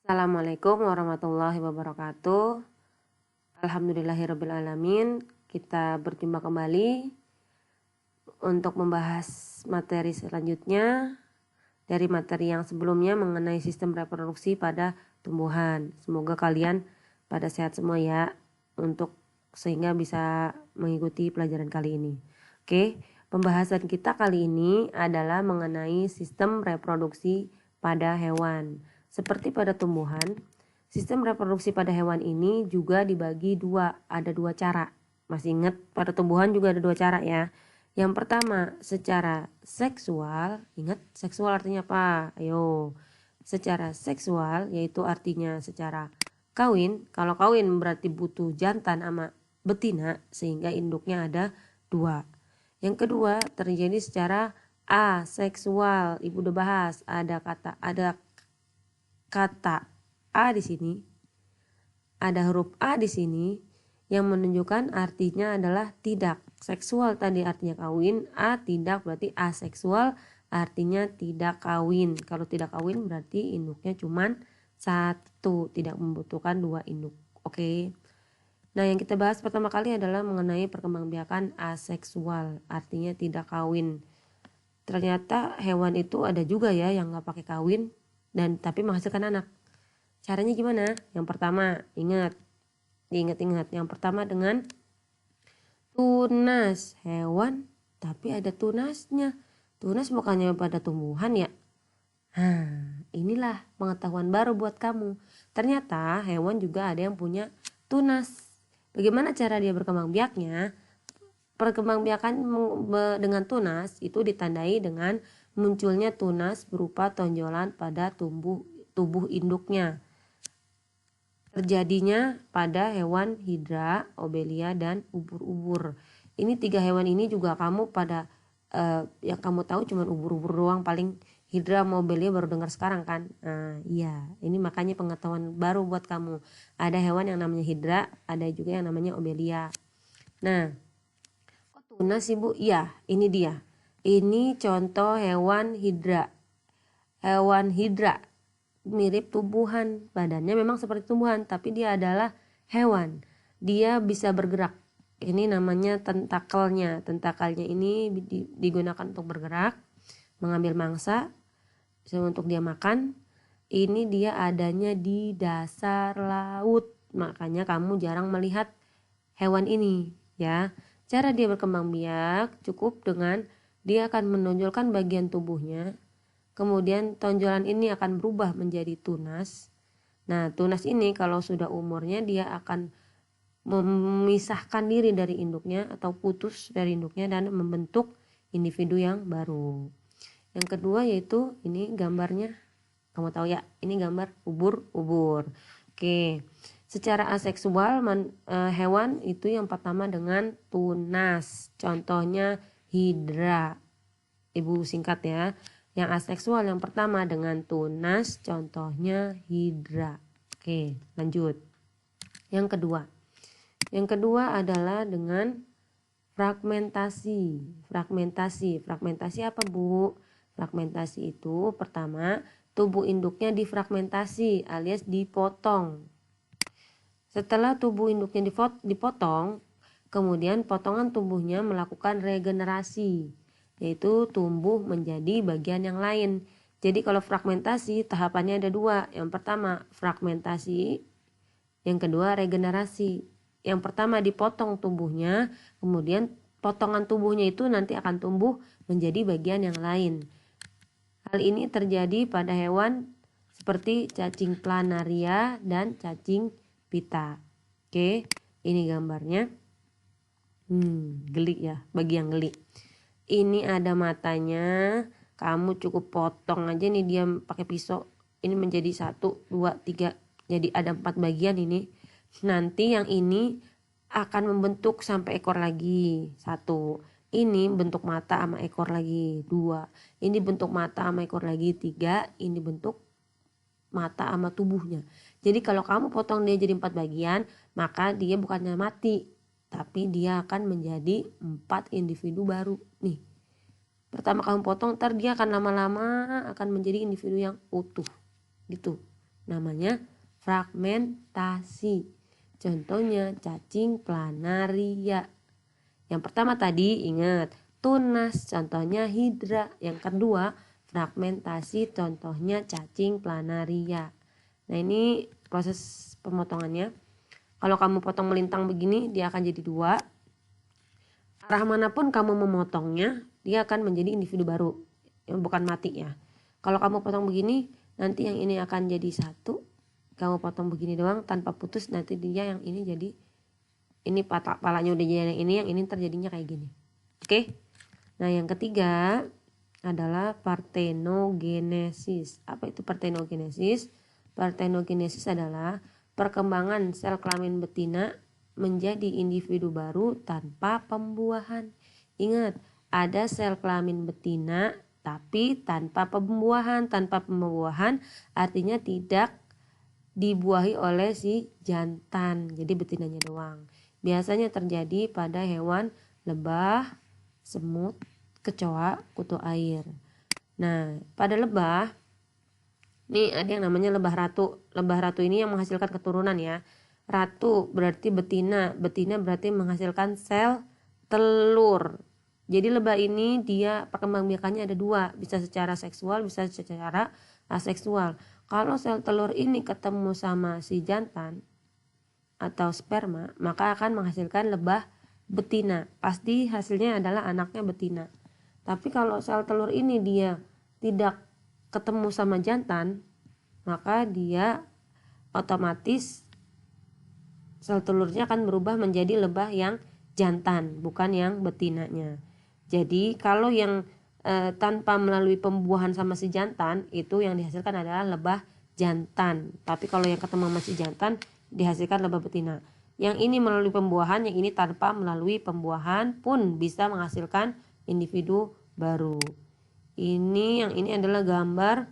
Assalamualaikum warahmatullahi wabarakatuh. Alhamdulillahirrabbilalamin. Kita berjumpa kembali untuk membahas materi selanjutnya dari materi yang sebelumnya mengenai sistem reproduksi pada tumbuhan. Semoga kalian pada sehat semua ya, sehingga bisa mengikuti pelajaran kali ini. Oke, pembahasan kita kali ini adalah mengenai sistem reproduksi pada hewan. Seperti pada tumbuhan, sistem reproduksi pada hewan ini juga dibagi dua, ada dua cara. Masih ingat pada tumbuhan juga ada dua cara ya. Yang pertama secara seksual, ingat seksual artinya apa? Ayo, secara seksual yaitu artinya secara kawin. Kalau kawin berarti butuh jantan sama betina sehingga induknya ada dua. Yang kedua terjadi secara aseksual. Ibu udah bahas ada kata A di sini, ada huruf A di sini yang menunjukkan artinya adalah tidak. Seksual tadi artinya kawin, A tidak berarti aseksual artinya tidak kawin. Kalau tidak kawin berarti induknya cuman satu, tidak membutuhkan dua induk. Oke. Nah, yang kita bahas pertama kali adalah mengenai perkembangbiakan aseksual, artinya tidak kawin. Ternyata hewan itu ada juga ya yang nggak pakai kawin dan tapi menghasilkan anak. Caranya gimana? Yang pertama, ingat. Yang pertama dengan tunas hewan, tapi ada tunasnya. Tunas bukannya pada tumbuhan ya? Inilah pengetahuan baru buat kamu. Ternyata hewan juga ada yang punya tunas. Bagaimana cara dia berkembang biaknya? Perkembangbiakan dengan tunas itu ditandai dengan munculnya tunas berupa tonjolan pada tubuh induknya. Terjadinya pada hewan hidra, obelia, dan ubur-ubur. Ini tiga hewan ini juga kamu pada yang kamu tahu cuma ubur-ubur doang, paling hidra sama obelia baru dengar sekarang kan. Iya, ini makanya pengetahuan baru buat kamu. Ada hewan yang namanya hidra, ada juga yang namanya obelia. Nah, tunas ibu, iya ini dia. Ini contoh hewan hidra. Hewan hidra mirip tumbuhan, badannya memang seperti tumbuhan, tapi dia adalah hewan. Dia bisa bergerak. Ini namanya tentakelnya. Tentakelnya ini digunakan untuk bergerak, mengambil mangsa, untuk dia makan. Ini dia adanya di dasar laut. Makanya kamu jarang melihat hewan ini ya. Cara dia berkembang biak cukup dengan dia akan menonjolkan bagian tubuhnya. Kemudian tonjolan ini akan berubah menjadi tunas. Nah, tunas ini kalau sudah umurnya dia akan memisahkan diri dari induknya atau putus dari induknya dan membentuk individu yang baru. Yang kedua yaitu ini gambarnya. Kamu tahu ya, ini gambar ubur-ubur. Oke. Secara aseksual hewan itu yang pertama dengan tunas. Contohnya hidra. Ibu singkat ya. Yang aseksual yang pertama dengan tunas, contohnya hidra. Oke, lanjut. Yang kedua adalah dengan fragmentasi. Fragmentasi apa Bu? Fragmentasi itu pertama tubuh induknya difragmentasi alias dipotong. Setelah tubuh induknya dipotong, kemudian potongan tubuhnya melakukan regenerasi, yaitu tumbuh menjadi bagian yang lain. Jadi kalau fragmentasi tahapannya ada dua. Yang pertama fragmentasi, yang kedua regenerasi. Yang pertama dipotong tubuhnya, kemudian potongan tubuhnya itu nanti akan tumbuh menjadi bagian yang lain. Hal ini terjadi pada hewan seperti cacing planaria dan cacing pita. Oke, ini gambarnya. Geli ya, bagi yang geli. Ini ada matanya, kamu cukup potong aja nih dia pakai pisau. Ini menjadi 1, 2, 3, jadi ada 4 bagian ini. Nanti yang ini akan membentuk sampai ekor lagi. 1. Ini bentuk mata sama ekor lagi. 2. Ini bentuk mata sama ekor lagi. 3. Ini bentuk mata sama tubuhnya. Jadi kalau kamu potong dia jadi 4 bagian, maka dia bukannya mati, tapi dia akan menjadi 4 individu baru nih. Pertama kamu potong, ntar dia akan lama-lama akan menjadi individu yang utuh gitu. namanya fragmentasi. Contohnya cacing planaria. Yang pertama tadi ingat, tunas contohnya hidra. Yang kedua fragmentasi contohnya cacing planaria. Nah ini proses pemotongannya. Kalau kamu potong melintang begini dia akan jadi 2. Arah manapun kamu memotongnya dia akan menjadi individu baru, bukan mati ya. Kalau kamu potong begini nanti yang ini akan jadi 1. Kamu potong begini doang tanpa putus, nanti dia yang ini jadi, ini palanya udah jadi yang ini terjadinya kayak gini. Oke. Nah yang ketiga adalah partenogenesis. Apa itu partenogenesis? Partenogenesis adalah perkembangan sel kelamin betina menjadi individu baru tanpa pembuahan. Ingat, ada sel kelamin betina tapi tanpa pembuahan. Tanpa pembuahan artinya tidak dibuahi oleh si jantan, jadi betinanya doang. Biasanya terjadi pada hewan lebah, semut, kecoa, kutu air. Nah, pada lebah nih ada yang namanya lebah ratu. Lebah ratu ini yang menghasilkan keturunan ya. Ratu berarti betina, betina berarti menghasilkan sel telur. Jadi lebah ini dia perkembangbiakannya ada 2, bisa secara seksual, bisa secara aseksual. Kalau sel telur ini ketemu sama si jantan atau sperma, maka akan menghasilkan lebah betina. Pasti hasilnya adalah anaknya betina. Tapi kalau sel telur ini dia tidak ketemu sama jantan, maka dia otomatis sel telurnya akan berubah menjadi lebah yang jantan, bukan yang betinanya. Jadi kalau yang tanpa melalui pembuahan sama si jantan, itu yang dihasilkan adalah lebah jantan. Tapi kalau yang ketemu sama si jantan dihasilkan lebah betina. Yang ini melalui pembuahan, yang ini tanpa melalui pembuahan pun bisa menghasilkan individu baru. Yang ini adalah gambar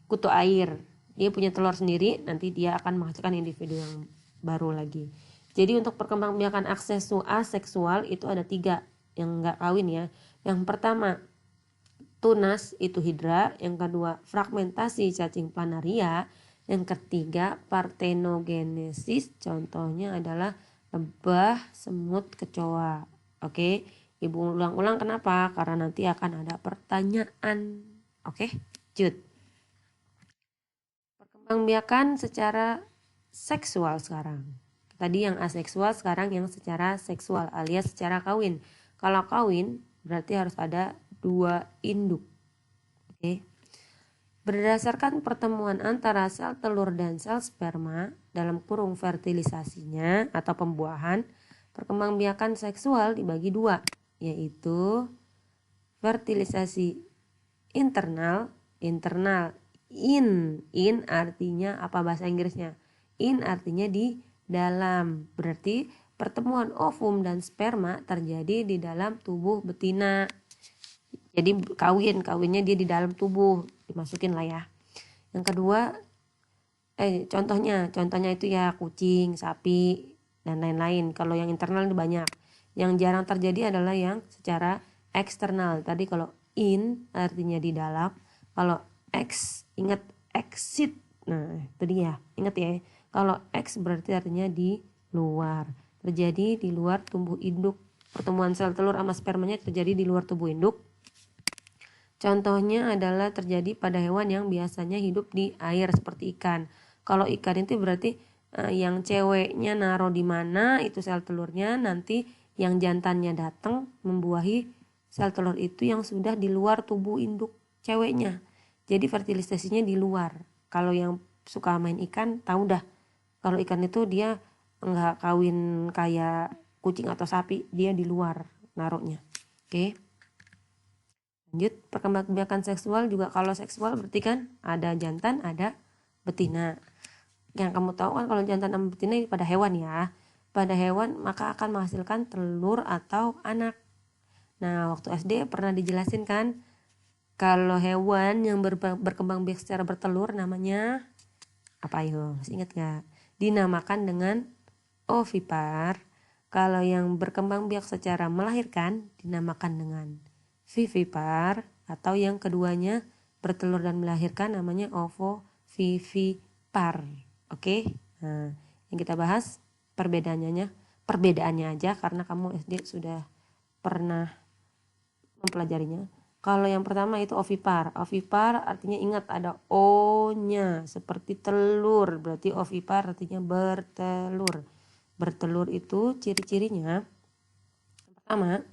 kutu air. Dia punya telur sendiri, nanti dia akan menghasilkan individu yang baru lagi. Jadi untuk perkembangbiakan aseksual itu ada 3 yang nggak kawin ya. Yang pertama tunas itu hidra, yang kedua fragmentasi cacing planaria, yang ketiga partenogenesis, contohnya adalah lebah, semut, kecoa. Oke, ibu ulang-ulang kenapa? Karena nanti akan ada pertanyaan. Oke, lanjut. Perkembangbiakan secara seksual sekarang. Tadi yang aseksual, sekarang yang secara seksual alias secara kawin. Kalau kawin berarti harus ada 2 induk. Oke. Berdasarkan pertemuan antara sel telur dan sel sperma dalam kurung fertilisasinya atau pembuahan, perkembangbiakan seksual dibagi 2, yaitu fertilisasi internal. In artinya apa bahasa Inggrisnya? In artinya di dalam, berarti pertemuan ovum dan sperma terjadi di dalam tubuh betina. Jadi kawinnya dia di dalam tubuh, dimasukin lah ya. Yang kedua contohnya itu ya kucing, sapi dan lain-lain. Kalau yang internal itu banyak. Yang jarang terjadi adalah yang secara eksternal. Tadi kalau in artinya di dalam, kalau X ingat exit. Nah, itu dia. Ingat ya. Kalau X berarti artinya di luar. Terjadi di luar tubuh induk. Pertemuan sel telur sama spermanya terjadi di luar tubuh induk. Contohnya adalah terjadi pada hewan yang biasanya hidup di air seperti ikan. Kalau ikan itu berarti yang ceweknya naruh di mana itu sel telurnya, nanti yang jantannya datang membuahi sel telur itu yang sudah di luar tubuh induk ceweknya. Jadi fertilisasinya di luar. Kalau yang suka main ikan tahu dah. Kalau ikan itu dia enggak kawin kayak kucing atau sapi, dia di luar naruhnya. Oke. Lanjut, perkembangbiakan seksual juga kalau seksual berarti kan ada jantan, ada betina. Yang kamu tahu kan kalau jantan sama betina pada hewan ya. Pada hewan maka akan menghasilkan telur atau anak. Nah, waktu SD pernah dijelasin kan kalau hewan yang berkembang biak secara bertelur namanya apa ayo? Masih ingat gak? Dinamakan dengan ovipar. Kalau yang berkembang biak secara melahirkan dinamakan dengan vivipar, atau yang keduanya bertelur dan melahirkan namanya ovovivipar. ovipar. Oke. Nah, yang kita bahas perbedaannya aja karena kamu SD sudah pernah mempelajarinya. Kalau yang pertama itu ovipar. Ovipar artinya ingat ada O-nya seperti telur. Berarti ovipar artinya bertelur. Bertelur itu ciri-cirinya. Yang pertama,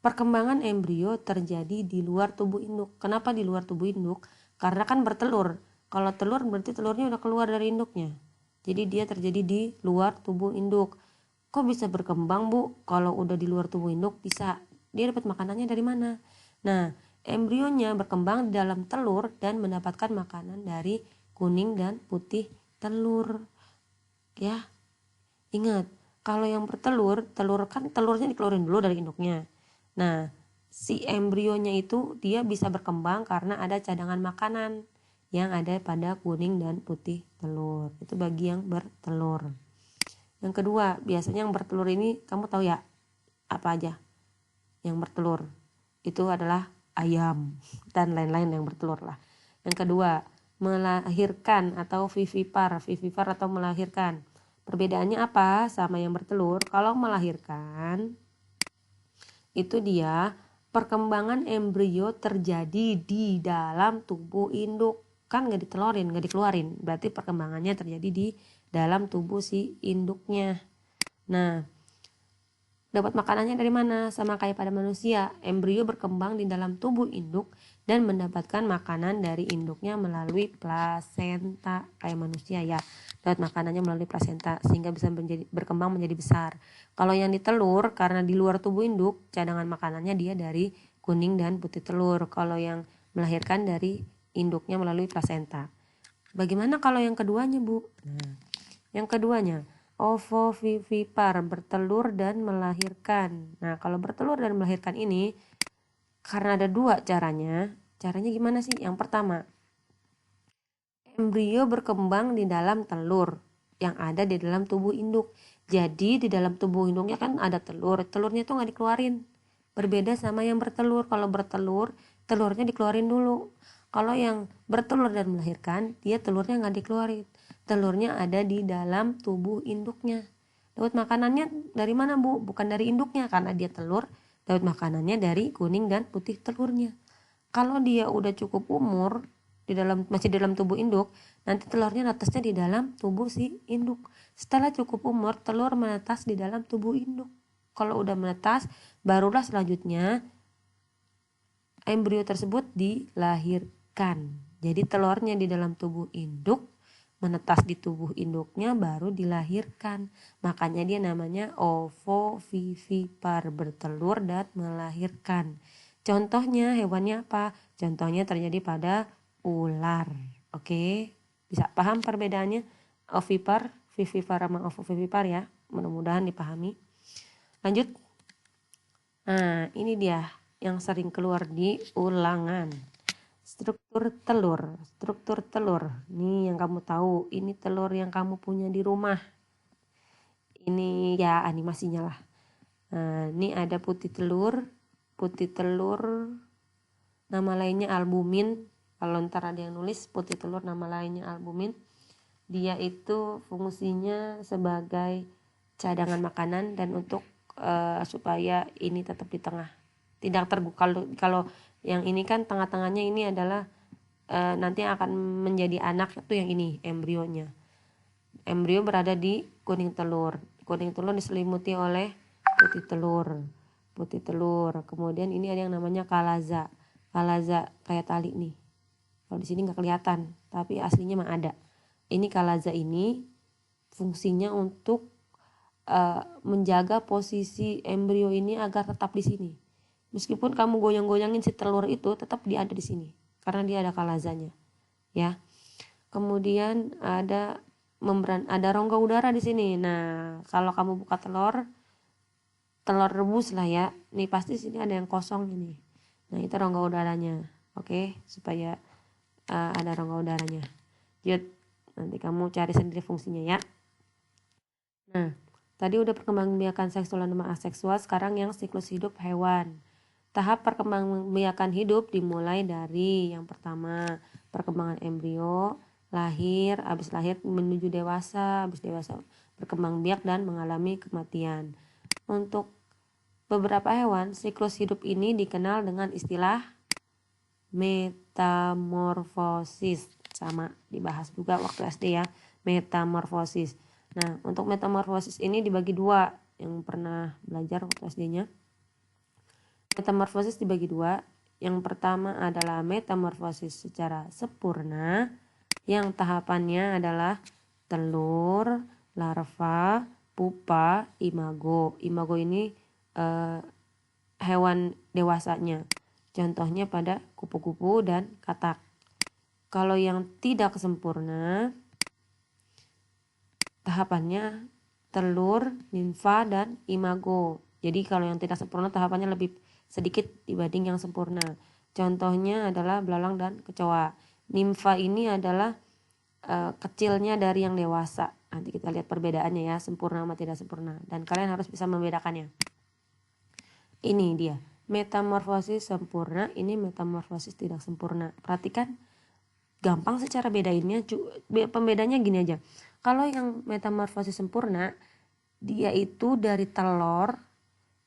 perkembangan embrio terjadi di luar tubuh induk. Kenapa di luar tubuh induk? Karena kan bertelur. Kalau telur berarti telurnya udah keluar dari induknya. Jadi dia terjadi di luar tubuh induk. Kok bisa berkembang, Bu? Kalau udah di luar tubuh induk bisa. Dia dapat makanannya dari mana? Nah, embrionya berkembang di dalam telur dan mendapatkan makanan dari kuning dan putih telur. Ya, ingat, kalau yang bertelur, telurnya dikeluarin dulu dari induknya. Nah, si embrionya itu dia bisa berkembang karena ada cadangan makanan yang ada pada kuning dan putih telur. Itu bagi yang bertelur. Yang kedua, biasanya yang bertelur ini kamu tahu ya apa aja yang bertelur? Itu adalah ayam dan lain-lain yang bertelur lah. Yang kedua, melahirkan atau vivipar. Vivipar atau melahirkan. Perbedaannya apa sama yang bertelur? Kalau melahirkan itu dia perkembangan embrio terjadi di dalam tubuh induk. Kan gak dikeluarin. Berarti perkembangannya terjadi di dalam tubuh si induknya. Nah, dapat makanannya dari mana? Sama kayak pada manusia, embrio berkembang di dalam tubuh induk dan mendapatkan makanan dari induknya melalui plasenta kayak manusia ya. Dapat makanannya melalui plasenta sehingga bisa berkembang menjadi besar. Kalau yang di telur karena di luar tubuh induk, cadangan makanannya dia dari kuning dan putih telur. Kalau yang melahirkan dari induknya melalui plasenta. Bagaimana kalau yang keduanya, Bu? Nah, yang keduanya, ovovivipar, bertelur dan melahirkan. Nah, kalau bertelur dan melahirkan ini, karena ada dua caranya. Caranya gimana sih? Yang pertama, embrio berkembang di dalam telur yang ada di dalam tubuh induk. Jadi di dalam tubuh induknya kan ada telur. Telurnya tuh nggak dikeluarin. Berbeda sama yang bertelur. Kalau bertelur, telurnya dikeluarin dulu. Kalau yang bertelur dan melahirkan, dia telurnya nggak dikeluarin. Telurnya ada di dalam tubuh induknya. Dapat makanannya dari mana, Bu? Bukan dari induknya karena dia telur. Dapat makanannya dari kuning dan putih telurnya. Kalau dia udah cukup umur masih dalam tubuh induk, nanti telurnya netasnya di dalam tubuh si induk. Setelah cukup umur, telur menetas di dalam tubuh induk. Kalau udah menetas, barulah selanjutnya embrio tersebut dilahirkan. Jadi telurnya di dalam tubuh induk, menetas di tubuh induknya baru dilahirkan. Makanya dia namanya ovovivipar, bertelur dan melahirkan. Contohnya hewannya apa? Contohnya terjadi pada ular. Oke, bisa paham perbedaannya ovipar, vivipar sama ovovivipar ya? Mudah-mudahan dipahami. Lanjut. Nah, ini dia yang sering keluar di ulangan. Struktur telur. Nih yang kamu tahu, ini telur yang kamu punya di rumah. Ini ya animasinya lah. Nah, ini ada putih telur, nama lainnya albumin. Kalau ntar ada yang nulis putih telur nama lainnya albumin. Dia itu fungsinya sebagai cadangan makanan dan untuk supaya ini tetap di tengah. Tidak terbuka. Kalau yang ini kan tengah-tengahnya ini adalah nanti akan menjadi anak itu yang ini embrionya. Embrio berada di kuning telur. Kuning telur diselimuti oleh putih telur. Kemudian ini ada yang namanya kalaza kayak tali nih. Kalau di sini nggak kelihatan, tapi aslinya mah ada. Ini kalaza ini fungsinya untuk menjaga posisi embrio ini agar tetap di sini. Meskipun kamu goyang-goyangin si telur itu, tetap dia ada di sini karena dia ada kalazanya, ya. Kemudian ada membran, ada rongga udara di sini. Nah, kalau kamu buka telur rebus lah ya. Nih pasti sini ada yang kosong ini. Nah, itu rongga udaranya. Oke, supaya ada rongga udaranya. Yuk, nanti kamu cari sendiri fungsinya ya. Nah, tadi udah perkembangbiakan seksual dan aseksual, sekarang yang siklus hidup hewan. Tahap perkembangbiakan hidup dimulai dari yang pertama perkembangan embrio, habis lahir menuju dewasa, habis dewasa berkembang biak dan mengalami kematian. Untuk beberapa hewan, siklus hidup ini dikenal dengan istilah metamorfosis. Sama dibahas juga waktu SD ya, metamorfosis. Nah, untuk metamorfosis ini dibagi dua, yang pernah belajar waktu SD-nya. Metamorfosis dibagi dua. Yang pertama adalah metamorfosis secara sempurna, yang tahapannya adalah telur, larva, pupa, imago. Imago ini hewan dewasanya. Contohnya pada kupu-kupu dan katak. Kalau yang tidak sempurna, tahapannya telur, nimfa, dan imago. Jadi kalau yang tidak sempurna tahapannya lebih sedikit dibanding yang sempurna. Contohnya adalah belalang dan kecoa. Nimfa ini adalah kecilnya dari yang dewasa. Nanti kita lihat perbedaannya ya, sempurna sama tidak sempurna. Dan kalian harus bisa membedakannya. Ini dia, metamorfosis sempurna, ini metamorfosis tidak sempurna. Perhatikan, gampang secara bedainnya. Pembedanya gini aja. Kalau yang metamorfosis sempurna, dia itu dari telur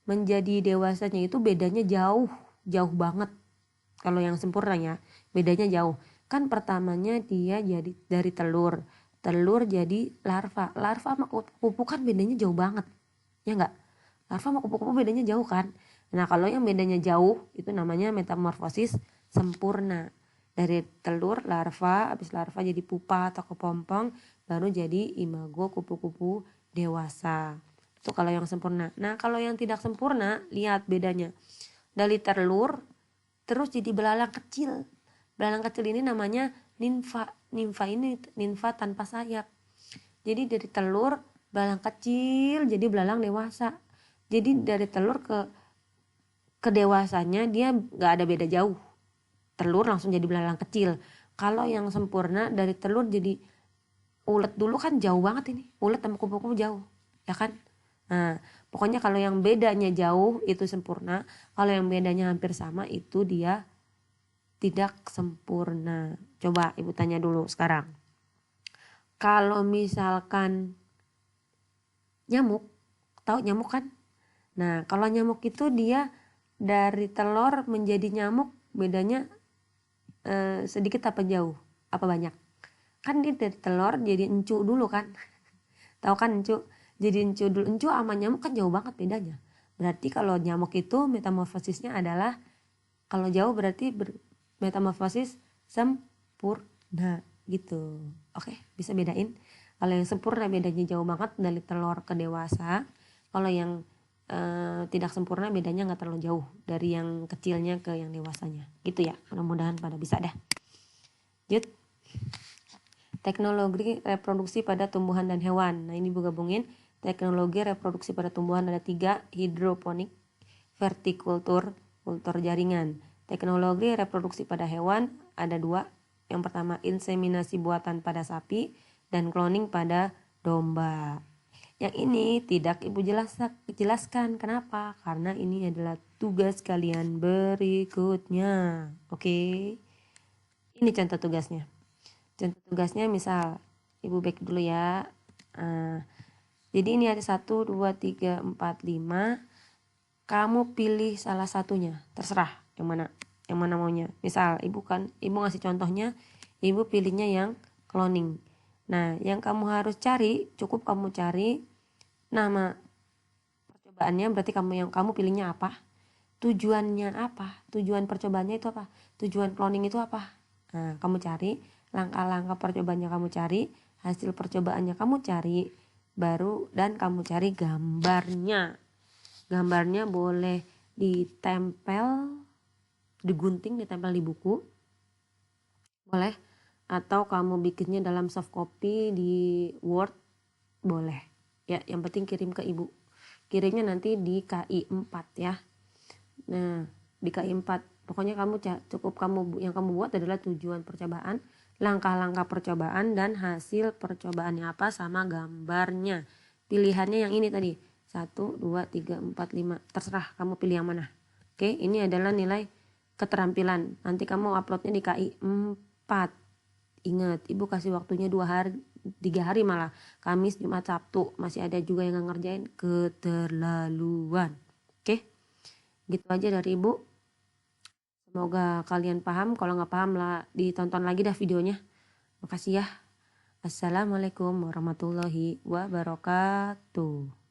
menjadi dewasanya itu bedanya jauh banget. Kalau yang sempurnanya bedanya jauh. Kan pertamanya dia jadi dari telur jadi larva sama kupu-kupu kan bedanya jauh banget, ya enggak? Larva sama kupu-kupu bedanya jauh kan. Nah, kalau yang bedanya jauh itu namanya metamorfosis sempurna. Dari telur, larva, habis larva jadi pupa atau kepompong, baru jadi imago kupu-kupu dewasa. Itu kalau yang sempurna. Nah, kalau yang tidak sempurna, lihat bedanya. Dari telur terus jadi belalang kecil. Belalang kecil ini namanya nimfa. Nimfa ini nimfa tanpa sayap. Jadi dari telur belalang kecil jadi belalang dewasa. Jadi dari telur ke dewasanya dia nggak ada beda jauh. Telur langsung jadi belalang kecil. Kalau yang sempurna dari telur jadi ulet dulu kan jauh banget ini. Ulet sama kupu-kupu jauh, ya kan? Nah, pokoknya kalau yang bedanya jauh itu sempurna. Kalau yang bedanya hampir sama itu dia tidak sempurna. Coba ibu tanya dulu sekarang. Kalau misalkan nyamuk, tahu nyamuk kan? Nah, kalau nyamuk itu dia dari telur menjadi nyamuk bedanya sedikit apa jauh? Apa banyak? Kan dia dari telur jadi encu dulu kan? Tahu kan encu? Jadi encu dulu. Encu sama nyamuk kan jauh banget bedanya. Berarti kalau nyamuk itu metamorfosisnya adalah, kalau jauh berarti metamorfosis sempurna gitu. Oke, bisa bedain. Kalau yang sempurna bedanya jauh banget dari telur ke dewasa. Kalau yang tidak sempurna bedanya nggak terlalu jauh dari yang kecilnya ke yang dewasanya. Gitu ya. Mudah-mudahan pada bisa dah. Lanjut. Teknologi reproduksi pada tumbuhan dan hewan. Nah, ini ibu gabungin. Teknologi reproduksi pada tumbuhan ada 3, hidroponik, vertikultur, kultur jaringan. Teknologi reproduksi pada hewan ada 2. Yang pertama inseminasi buatan pada sapi dan cloning pada domba. Yang ini tidak ibu jelaskan. Kenapa? Karena ini adalah tugas kalian berikutnya. Oke. Ini contoh tugasnya. Contoh tugasnya misal ibu back dulu ya. Jadi ini ada 1, 2, 3, 4, 5. Kamu pilih salah satunya, terserah yang mana maunya. Misal ibu ngasih contohnya, ibu pilihnya yang cloning. Nah, yang kamu harus cari, cukup kamu cari nama percobaannya, berarti kamu pilihnya apa? Tujuannya apa? Tujuan percobaannya itu apa? Tujuan cloning itu apa? Nah, kamu cari langkah-langkah percobaannya, kamu cari hasil percobaannya, kamu cari baru, dan kamu cari gambarnya. Gambarnya boleh ditempel, digunting, ditempel di buku, boleh, atau kamu bikinnya dalam soft copy di Word, boleh ya, yang penting kirim ke ibu. Kirimnya nanti di KI 4 ya. Nah, di KI 4 pokoknya yang kamu buat adalah tujuan percobaan, langkah-langkah percobaan, dan hasil percobaannya apa sama gambarnya. Pilihannya yang ini tadi, 1, 2, 3, 4, 5, terserah kamu pilih yang mana. Oke, ini adalah nilai keterampilan. Nanti kamu uploadnya di KI 4. Ingat, ibu kasih waktunya 2 hari, 3 hari malah. Kamis, Jumat, Sabtu. Masih ada juga yang gak ngerjain. Keterlaluan. Oke, gitu aja dari ibu. Semoga kalian paham. Kalau gak paham lah ditonton lagi dah videonya. Makasih ya. Assalamualaikum warahmatullahi wabarakatuh.